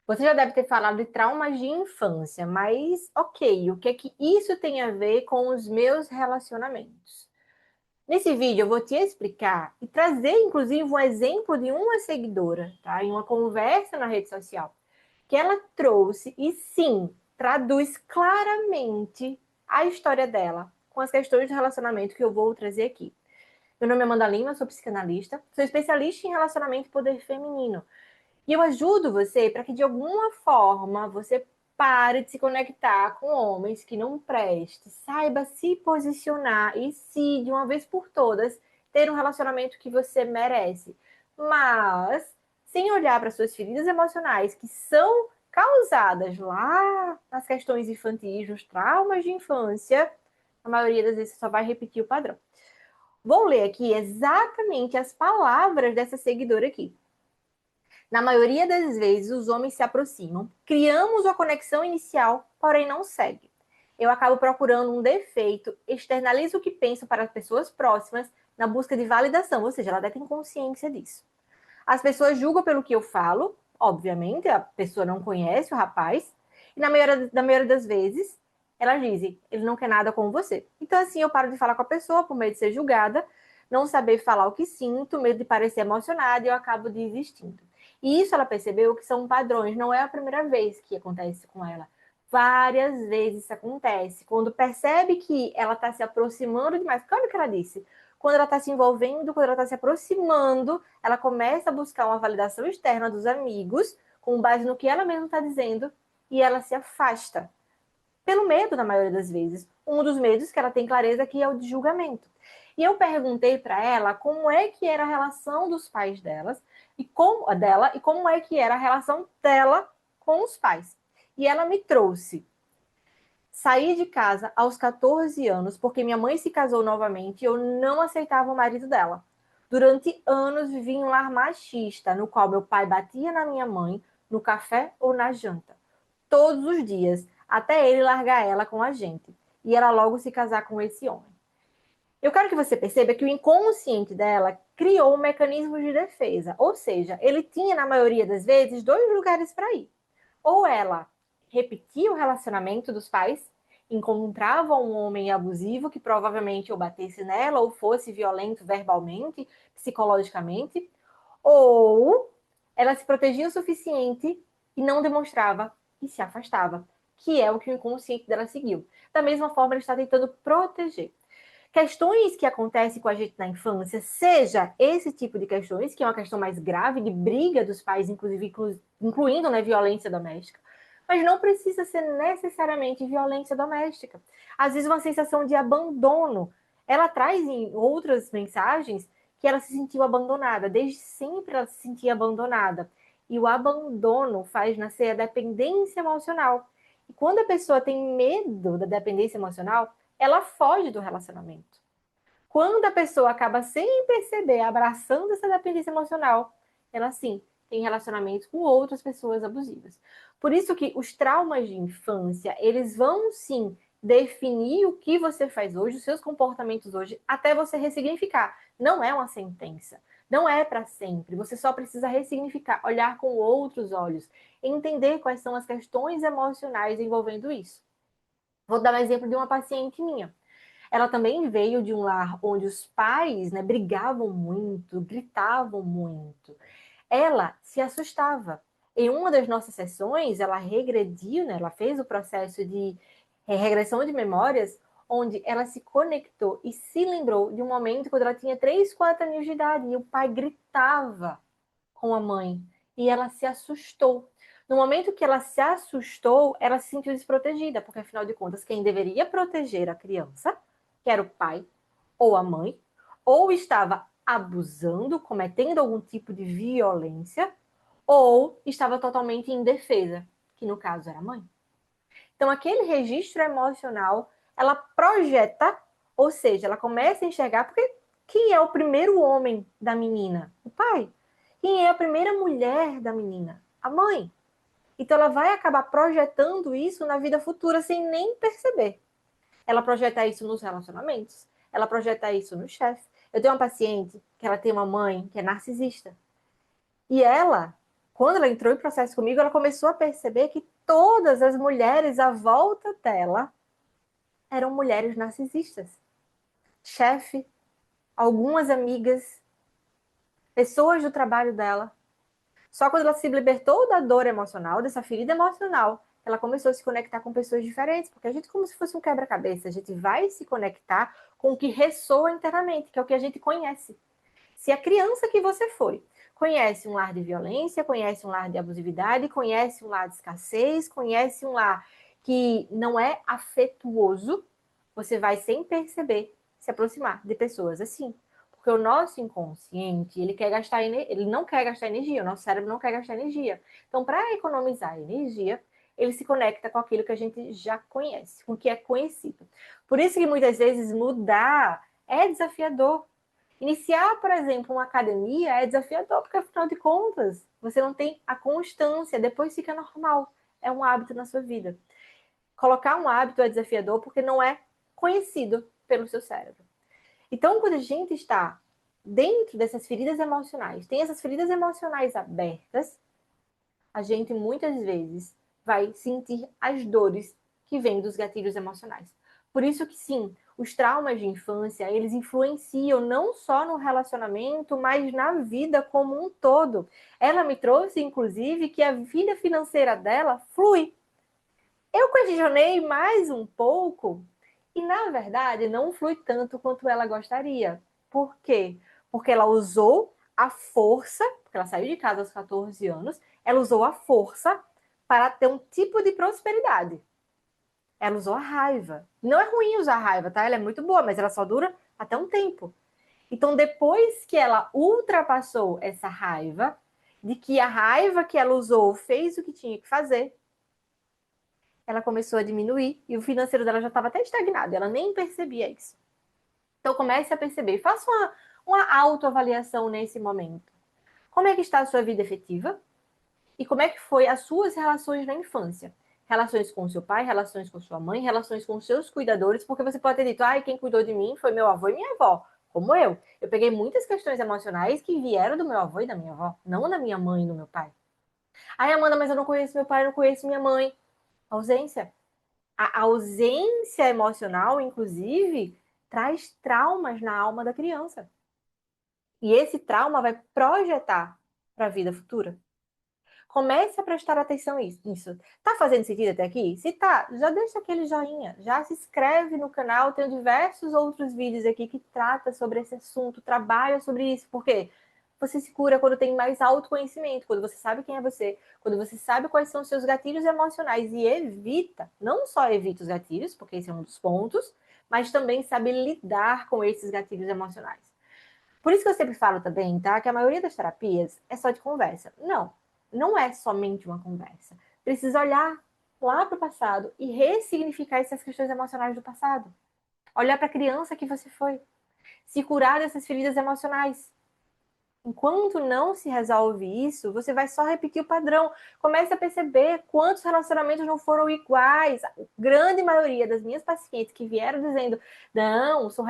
Você já deve ter falado de traumas de infância, mas ok, o que é que isso tem a ver com os meus relacionamentos? Nesse vídeo eu vou te explicar e trazer, inclusive, um exemplo de uma seguidora, tá? Em uma conversa na rede social, que ela trouxe e sim, traduz claramente a história dela com as questões de relacionamento que eu vou trazer aqui. Meu nome é Amanda Lima, sou psicanalista, sou especialista em relacionamento e poder feminino. E eu ajudo você para que, de alguma forma, você pare de se conectar com homens que não prestem, saiba se posicionar e se, de uma vez por todas, ter um relacionamento que você merece. Mas, sem olhar para suas feridas emocionais, que são causadas lá nas questões infantis, nos traumas de infância, a maioria das vezes você só vai repetir o padrão. Vou ler aqui exatamente as palavras dessa seguidora aqui. Na maioria das vezes, os homens se aproximam, criamos uma conexão inicial, porém não segue. Eu acabo procurando um defeito, externalizo o que penso para as pessoas próximas na busca de validação, ou seja, ela deve ter consciência disso. As pessoas julgam pelo que eu falo, obviamente, a pessoa não conhece o rapaz, e na maioria das vezes, elas dizem, ele não quer nada com você. Então, assim, eu paro de falar com a pessoa por medo de ser julgada, não saber falar o que sinto, medo de parecer emocionada, e eu acabo desistindo. E isso ela percebeu que são padrões, não é a primeira vez que acontece com ela. Várias vezes isso acontece. Quando percebe que ela está se aproximando demais, porque olha o que ela disse, quando ela está se envolvendo, quando ela está se aproximando, ela começa a buscar uma validação externa dos amigos, com base no que ela mesma está dizendo, e ela se afasta. Pelo medo, na maioria das vezes. Um dos medos que ela tem clareza aqui é o de julgamento. E eu perguntei para ela como é que era a relação dos pais dela e como é que era a relação dela com os pais. E ela me trouxe. Saí de casa aos 14 anos porque minha mãe se casou novamente e eu não aceitava o marido dela. Durante anos vivi em um lar machista, no qual meu pai batia na minha mãe, no café ou na janta. Todos os dias, até ele largar ela com a gente. E ela logo se casar com esse homem. Eu quero que você perceba que o inconsciente dela criou um mecanismo de defesa. Ou seja, ele tinha, na maioria das vezes, dois lugares para ir. Ou ela repetia o relacionamento dos pais, encontrava um homem abusivo que provavelmente ou batesse nela ou fosse violento verbalmente, psicologicamente, ou ela se protegia o suficiente e não demonstrava e se afastava, que é o que o inconsciente dela seguiu. Da mesma forma, ele está tentando proteger. Questões que acontecem com a gente na infância, seja esse tipo de questões, que é uma questão mais grave, de briga dos pais, inclusive incluindo, né, violência doméstica, mas não precisa ser necessariamente violência doméstica. Às vezes uma sensação de abandono. Ela traz em outras mensagens que ela se sentiu abandonada, desde sempre ela se sentia abandonada. E o abandono faz nascer a dependência emocional. E quando a pessoa tem medo da dependência emocional, ela foge do relacionamento. Quando a pessoa acaba sem perceber, abraçando essa dependência emocional, ela sim tem relacionamentos com outras pessoas abusivas. Por isso que os traumas de infância, eles vão sim definir o que você faz hoje, os seus comportamentos hoje, até você ressignificar. Não é uma sentença. Não é para sempre. Você só precisa ressignificar, olhar com outros olhos, entender quais são as questões emocionais envolvendo isso. Vou dar um exemplo de uma paciente minha. Ela também veio de um lar onde os pais, né, brigavam muito, gritavam muito. Ela se assustava. Em uma das nossas sessões, ela regrediu, né, ela fez o processo de regressão de memórias, onde ela se conectou e se lembrou de um momento quando ela tinha 3, 4 anos de idade e o pai gritava com a mãe e ela se assustou. No momento que ela se assustou, ela se sentiu desprotegida, porque afinal de contas, quem deveria proteger a criança, que era o pai ou a mãe, ou estava abusando, cometendo algum tipo de violência, ou estava totalmente indefesa, que no caso era a mãe. Então, aquele registro emocional, ela projeta, ou seja, ela começa a enxergar, porque quem é o primeiro homem da menina? O pai. Quem é a primeira mulher da menina? A mãe. Então, ela vai acabar projetando isso na vida futura sem nem perceber. Ela projeta isso nos relacionamentos, ela projeta isso no chefe. Eu tenho uma paciente que ela tem uma mãe que é narcisista. E ela quando ela entrou em processo comigo, ela começou a perceber que todas as mulheres à volta dela eram mulheres narcisistas. Chefe, algumas amigas, pessoas do trabalho dela. Só quando ela se libertou da dor emocional, dessa ferida emocional, ela começou a se conectar com pessoas diferentes, porque a gente, como se fosse um quebra-cabeça, a gente vai se conectar com o que ressoa internamente, que é o que a gente conhece. Se a criança que você foi conhece um lar de violência, conhece um lar de abusividade, conhece um lar de escassez, conhece um lar que não é afetuoso, você vai, sem perceber, se aproximar de pessoas assim. Porque o nosso inconsciente, ele não quer gastar energia, o nosso cérebro não quer gastar energia. Então, para economizar energia, ele se conecta com aquilo que a gente já conhece, com o que é conhecido. Por isso que muitas vezes mudar é desafiador. Iniciar, por exemplo, uma academia é desafiador, porque afinal de contas, você não tem a constância, depois fica normal. É um hábito na sua vida. Colocar um hábito é desafiador porque não é conhecido pelo seu cérebro. Então, quando a gente está dentro dessas feridas emocionais, tem essas feridas emocionais abertas, a gente muitas vezes vai sentir as dores que vêm dos gatilhos emocionais. Por isso que sim, os traumas de infância, eles influenciam não só no relacionamento, mas na vida como um todo. Ela me trouxe, inclusive, que a vida financeira dela flui. Eu questionei mais um pouco e, na verdade, não flui tanto quanto ela gostaria. Por quê? Porque ela usou a força, porque ela saiu de casa aos 14 anos, ela usou a força para ter um tipo de prosperidade. Ela usou a raiva. Não é ruim usar a raiva, tá? Ela é muito boa, mas ela só dura até um tempo. Então, depois que ela ultrapassou essa raiva, de que a raiva que ela usou fez o que tinha que fazer, ela começou a diminuir e o financeiro dela já estava até estagnado, ela nem percebia isso. Então comece a perceber, faça uma autoavaliação nesse momento. Como é que está a sua vida efetiva? E como é que foi as suas relações na infância? Relações com seu pai, relações com sua mãe, relações com seus cuidadores, porque você pode ter dito, ai, quem cuidou de mim foi meu avô e minha avó, como eu. Eu peguei muitas questões emocionais que vieram do meu avô e da minha avó, não da minha mãe e do meu pai. Ai, Amanda, mas eu não conheço meu pai, eu não conheço minha mãe. Ausência. A ausência emocional, inclusive, traz traumas na alma da criança. E esse trauma vai projetar para a vida futura. Comece a prestar atenção nisso. Tá fazendo sentido até aqui? Se tá, já deixa aquele joinha, já se inscreve no canal, tem diversos outros vídeos aqui que trata sobre esse assunto, trabalha sobre isso, porque você se cura quando tem mais autoconhecimento, quando você sabe quem é você, quando você sabe quais são os seus gatilhos emocionais e evita, não só evita os gatilhos, porque esse é um dos pontos, mas também sabe lidar com esses gatilhos emocionais. Por isso que eu sempre falo também, tá? Que a maioria das terapias é só de conversa. Não, não é somente uma conversa. Precisa olhar lá para o passado e ressignificar essas questões emocionais do passado. Olhar para a criança que você foi. Se curar dessas feridas emocionais. Enquanto não se resolve isso, você vai só repetir o padrão. Comece a perceber quantos relacionamentos não foram iguais. A grande maioria das minhas pacientes que vieram dizendo, não, são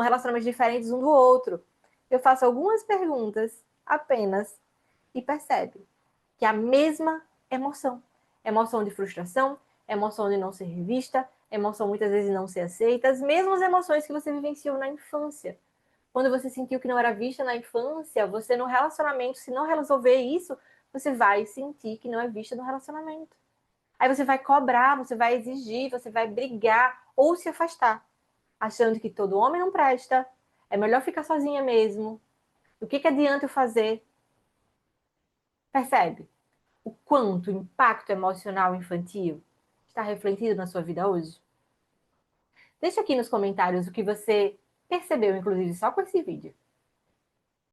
relacionamentos diferentes um do outro. Eu faço algumas perguntas apenas e percebe que é a mesma emoção. Emoção de frustração, emoção de não ser vista, emoção muitas vezes de não ser aceita, as mesmas emoções que você vivenciou na infância. Quando você sentiu que não era vista na infância, você no relacionamento, se não resolver isso, você vai sentir que não é vista no relacionamento. Aí você vai cobrar, você vai exigir, você vai brigar ou se afastar, achando que todo homem não presta, é melhor ficar sozinha mesmo. O que adianta eu fazer? Percebe o quanto o impacto emocional infantil está refletido na sua vida hoje? Deixa aqui nos comentários o que você percebeu, inclusive só com esse vídeo.